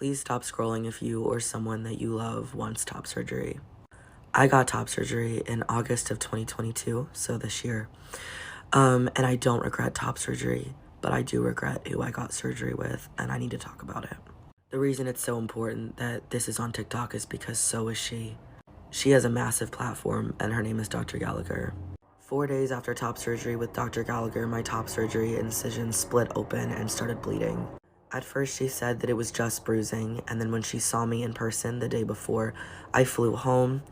Please stop scrolling if you or someone that you love wants top surgery. I got top surgery in August of 2022, so this year. And I don't regret top surgery, but I do regret who I got surgery with, and I need to talk about it. The reason it's so important that this is on TikTok is because so is she. She has a massive platform, and her name is Dr. Gallagher. 4 days after top surgery with Dr. Gallagher, my top surgery incision split open and started bleeding. At first, she said that it was just bruising, and then when she saw me in person the day before I flew home,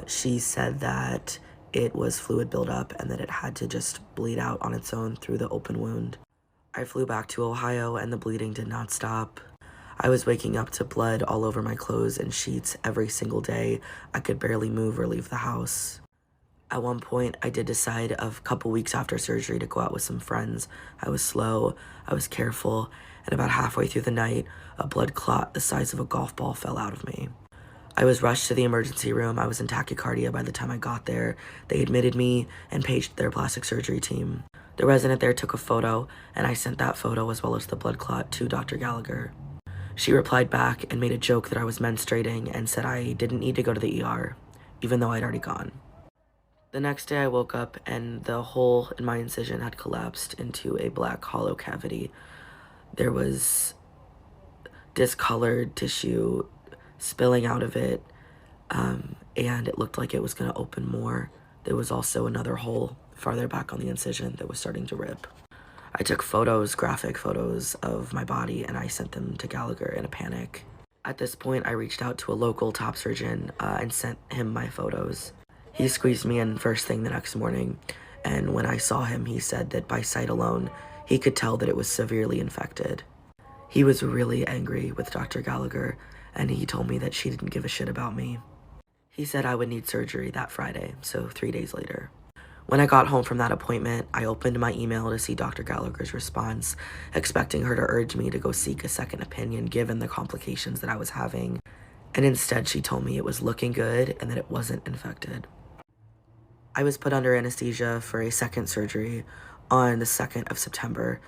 she said that it was fluid buildup and that it had to just bleed out on its own through the open wound. I flew back to Ohio, and the bleeding did not stop. I was waking up to blood all over my clothes and sheets every single day. I could barely move or leave the house. At one point, I did decide a couple weeks after surgery to go out with some friends. I was slow, I was careful, and about halfway through the night, a blood clot the size of a golf ball fell out of me. I was rushed to the emergency room. I was in tachycardia by the time I got there. They admitted me and paged their plastic surgery team. The resident there took a photo, and I sent that photo as well as the blood clot to Dr. Gallagher. She replied back and made a joke that I was menstruating and said I didn't need to go to the ER, even though I'd already gone. The next day I woke up and the hole in my incision had collapsed into a black hollow cavity. There was discolored tissue spilling out of it, and it looked like it was going to open more. There was also another hole farther back on the incision that was starting to rip. I took photos, graphic photos of my body, and I sent them to Gallagher in a panic. At this point, I reached out to a local top surgeon and sent him my photos. He squeezed me in first thing the next morning, and when I saw him, he said that by sight alone, he could tell that it was severely infected. He was really angry with Dr. Gallagher, and he told me that she didn't give a shit about me. He said I would need surgery that Friday, so 3 days later. When I got home from that appointment, I opened my email to see Dr. Gallagher's response, expecting her to urge me to go seek a second opinion given the complications that I was having, and instead she told me it was looking good and that it wasn't infected. I was put under anesthesia for a second surgery on the 2nd of September,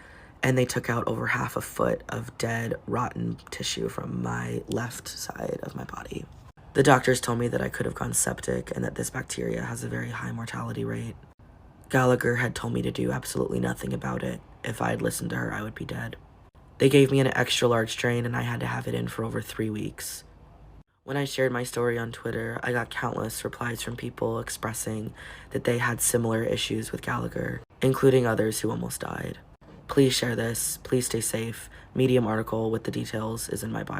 and they took out over half a foot of dead, rotten tissue from my left side of my body. The doctors told me that I could have gone septic and that this bacteria has a very high mortality rate. Gallagher had told me to do absolutely nothing about it. If I had listened to her, I would be dead. They gave me an extra large drain and I had to have it in for over 3 weeks. When I shared my story on Twitter, I got countless replies from people expressing that they had similar issues with Gallagher, including others who almost died. Please share this. Please stay safe. Medium article with the details is in my bio.